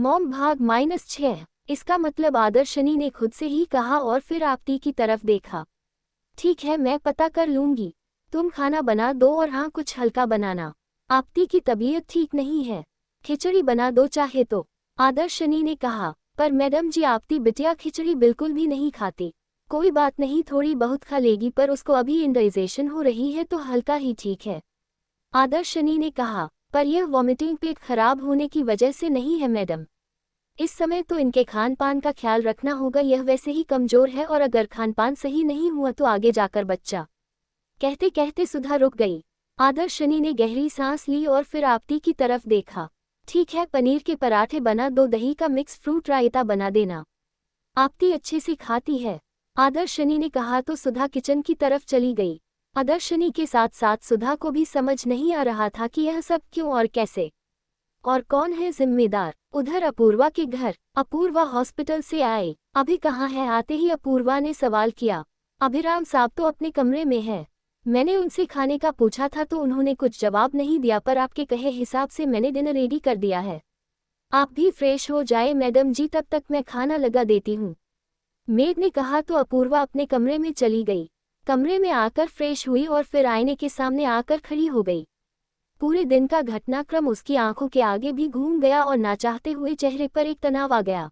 Mom भाग -6। इसका मतलब आदर्शनी ने खुद से ही कहा और फिर आपती की तरफ देखा। ठीक है, मैं पता कर लूंगी। तुम खाना बना दो और हाँ, कुछ हल्का बनाना। आपती की तबीयत ठीक नहीं है। खिचड़ी बना दो चाहे तो, आदर्शनी ने कहा। पर मैडम जी, आपती बिटिया खिचड़ी बिल्कुल भी नहीं खाती। कोई बात नहीं, थोड़ी बहुत खा लेगी, पर उसको अभी इंडाइजेशन हो रही है तो हल्का ही ठीक है, आदर्शनी ने कहा। पर यह वॉमिटिंग पेट खराब होने की वजह से नहीं है मैडम। इस समय तो इनके खान पान का ख्याल रखना होगा, यह वैसे ही कमजोर है और अगर खान पान सही नहीं हुआ तो आगे जाकर बच्चा। कहते कहते सुधा रुक गई। आदर्शनी ने गहरी सांस ली और फिर आपती की तरफ देखा। ठीक है, पनीर के पराठे बना दो, दही का मिक्स फ्रूट रायता बना देना। आपती अच्छे से खाती है, आदर्शनी ने कहा तो सुधा किचन की तरफ चली गई। आदर्शनी के साथ साथ सुधा को भी समझ नहीं आ रहा था कि यह सब क्यों और कैसे, और कौन है जिम्मेदार। उधर अपूर्वा के घर। अपूर्वा हॉस्पिटल से आए। अभी कहाँ है? आते ही अपूर्वा ने सवाल किया। अभिराम साहब तो अपने कमरे में है। मैंने उनसे खाने का पूछा था तो उन्होंने कुछ जवाब नहीं दिया, पर आपके कहे हिसाब से मैंने डिनर रेडी कर दिया है। आप भी फ्रेश हो जाए मैडम जी, तब तक मैं खाना लगा देती हूँ, मेड ने कहा तो अपूर्वा अपने कमरे में चली गई। कमरे में आकर फ्रेश हुई और फिर आईने के सामने आकर खड़ी हो गई। पूरे दिन का घटनाक्रम उसकी आंखों के आगे भी घूम गया और ना चाहते हुए चेहरे पर एक तनाव आ गया।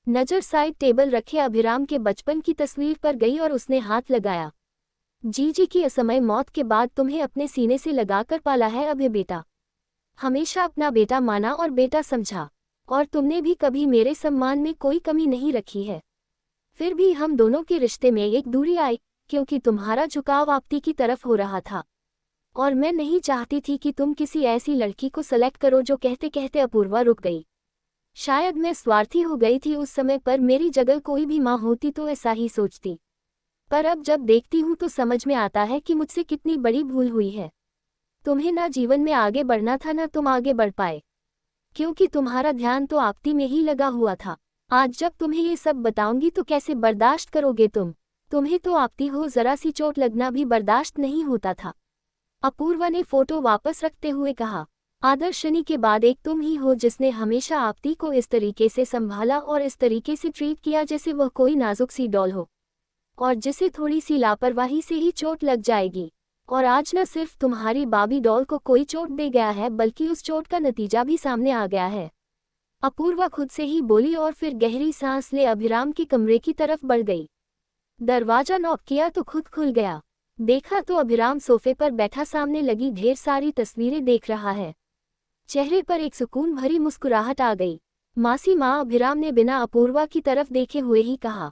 नजर साइड टेबल रखे अभिराम के बचपन की तस्वीर पर गई और उसने हाथ लगाया। जीजी की असमय मौत के बाद तुम्हें अपने सीने से लगाकर पाला है अभय बेटा, हमेशा अपना बेटा माना और बेटा समझा, और तुमने भी कभी मेरे सम्मान में कोई कमी नहीं रखी है। फिर भी हम दोनों के रिश्ते में एक दूरी आई, क्योंकि तुम्हारा झुकाव आपती की तरफ हो रहा था, और मैं नहीं चाहती थी कि तुम किसी ऐसी लड़की को सेलेक्ट करो जो। कहते कहते अपूर्वा रुक गई। शायद मैं स्वार्थी हो गई थी उस समय, पर मेरी जगह कोई भी माँ होती तो ऐसा ही सोचती। पर अब जब देखती हूँ तो समझ में आता है कि मुझसे कितनी बड़ी भूल हुई है। तुम्हें ना जीवन में आगे बढ़ना था, ना तुम आगे बढ़ पाए, क्योंकि तुम्हारा ध्यान तो आपती में ही लगा हुआ था। आज जब तुम्हें ये सब बताऊंगी तो कैसे बर्दाश्त करोगे तुम? तुम्हें तो आपती हो, जरा सी चोट लगना भी बर्दाश्त नहीं होता था। अपूर्वा ने फोटो वापस रखते हुए कहा। आदर्शनी के बाद एक तुम ही हो जिसने हमेशा आपती को इस तरीके से संभाला और इस तरीके से ट्रीट किया जैसे वह कोई नाजुक सी डॉल हो, और जिसे थोड़ी सी लापरवाही से ही चोट लग जाएगी। और आज न सिर्फ तुम्हारी बाबी डॉल को कोई चोट दे गया है, बल्कि उस चोट का नतीजा भी सामने आ गया है। अपूर्वा खुद से ही बोली और फिर गहरी सांस ले अभिराम के कमरे की तरफ बढ़ गई। दरवाजा नॉक किया तो खुद खुल गया। देखा तो अभिराम सोफे पर बैठा सामने लगी ढेर सारी तस्वीरें देख रहा है। चेहरे पर एक सुकून भरी मुस्कुराहट आ गई। मासी माँ, अभिराम ने बिना अपूर्वा की तरफ देखे हुए ही कहा।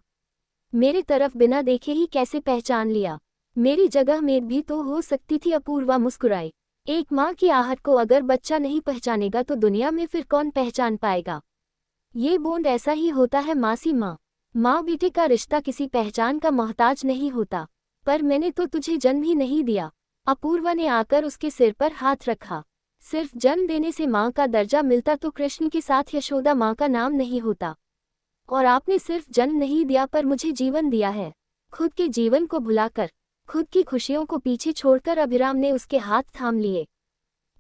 मेरे तरफ बिना देखे ही कैसे पहचान लिया? मेरी जगह मेड भी तो हो सकती थी। अपूर्वा मुस्कुराई। एक माँ की आहट को अगर बच्चा नहीं पहचानेगा तो दुनिया में फिर कौन पहचान पाएगा? ये बॉन्ड ऐसा ही होता है मासी माँ। माँ बेटे का रिश्ता किसी पहचान का मोहताज नहीं होता। पर मैंने तो तुझे जन्म ही नहीं दिया। अपूर्वा ने आकर उसके सिर पर हाथ रखा। सिर्फ जन्म देने से माँ का दर्जा मिलता तो कृष्ण के साथ यशोदा माँ का नाम नहीं होता। और आपने सिर्फ जन्म नहीं दिया पर मुझे जीवन दिया है। खुद के जीवन को भुलाकर, खुद की खुशियों को पीछे छोड़कर अभिराम ने उसके हाथ थाम लिए।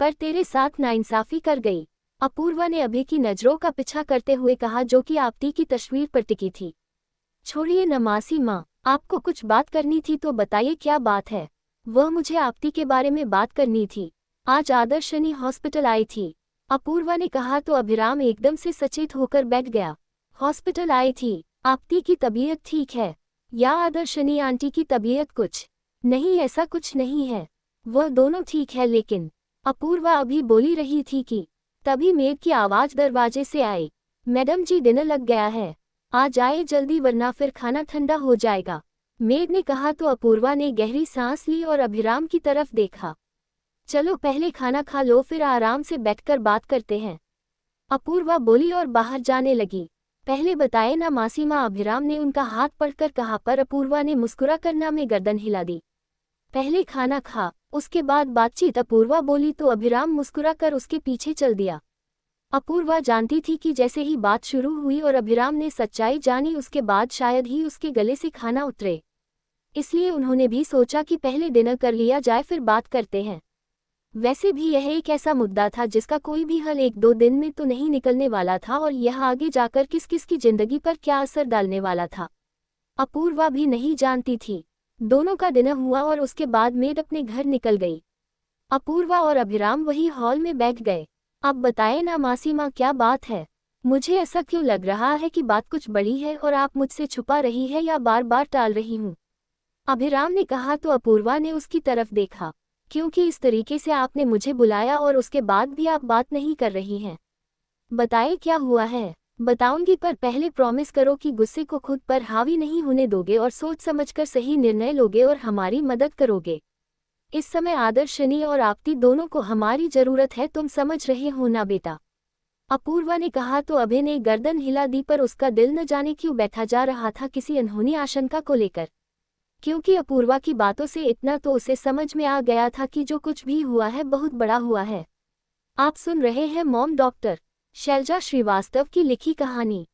पर तेरे साथ नाइंसाफी कर गई, अपूर्वा ने अभय की नजरों का पीछा करते हुए कहा, जो कि आपती की तस्वीर पर टिकी थी। छोड़िए न मासी माँ, आपको कुछ बात करनी थी तो बताइए, क्या बात है? वह मुझे आपती के बारे में बात करनी थी। आज आदर्शनी हॉस्पिटल आई थी, अपूर्वा ने कहा तो अभिराम एकदम से सचेत होकर बैठ गया। हॉस्पिटल आई थी? आपती की तबीयत ठीक है या आदर्शनी आंटी की तबीयत? कुछ नहीं, ऐसा कुछ नहीं है, वह दोनों ठीक है। लेकिन अपूर्वा अभी बोली रही थी कि तभी मेड की आवाज दरवाजे से आई। मैडम जी, डिनर लग गया है, आ जाए जल्दी वरना फिर खाना ठंडा हो जाएगा, मेड ने कहा तो अपूर्वा ने गहरी सांस ली और अभिराम की तरफ देखा। चलो पहले खाना खा लो, फिर आराम से बैठकर बात करते हैं, अपूर्वा बोली और बाहर जाने लगी। पहले बताए ना मासी माँ, अभिराम ने उनका हाथ पकड़कर कहा, पर अपूर्वा ने मुस्कुरा कर ना में गर्दन हिला दी। पहले खाना खा, उसके बाद बातचीत, अपूर्वा बोली तो अभिराम मुस्कुरा कर उसके पीछे चल दिया। अपूर्वा जानती थी कि जैसे ही बात शुरू हुई और अभिराम ने सच्चाई जानी, उसके बाद शायद ही उसके गले से खाना उतरे। इसलिए उन्होंने भी सोचा कि पहले डिनर कर लिया जाए, फिर बात करते हैं। वैसे भी यह एक ऐसा मुद्दा था जिसका कोई भी हल एक दो दिन में तो नहीं निकलने वाला था, और यह आगे जाकर किस किस की जिंदगी पर क्या असर डालने वाला था, अपूर्वा भी नहीं जानती थी। दोनों का डिनर हुआ और उसके बाद मेड अपने घर निकल गई। अपूर्वा और अभिराम वही हॉल में बैठ गए। अब बताएं ना मासी माँ, क्या बात है? मुझे ऐसा क्यों लग रहा है कि बात कुछ बड़ी है और आप मुझसे छुपा रही है या बार बार टाल रही हूँ? अभिराम ने कहा तो अपूर्वा ने उसकी तरफ देखा। क्योंकि इस तरीके से आपने मुझे बुलाया और उसके बाद भी आप बात नहीं कर रही हैं। बताएं क्या हुआ है? बताऊंगी, पर पहले प्रॉमिस करो कि गुस्से को खुद पर हावी नहीं होने दोगे और सोच समझकर सही निर्णय लोगे और हमारी मदद करोगे। इस समय आदर्शनी और आपती दोनों को हमारी जरूरत है, तुम समझ रहे हो ना बेटा? अपूर्वा ने कहा तो अभय ने गर्दन हिला दी, पर उसका दिल न जाने क्यों बैठा जा रहा था किसी अनहोनी आशंका को लेकर। क्योंकि अपूर्वा की बातों से इतना तो उसे समझ में आ गया था कि जो कुछ भी हुआ है बहुत बड़ा हुआ है। आप सुन रहे हैं मॉम डॉक्टर शैलजा श्रीवास्तव की लिखी कहानी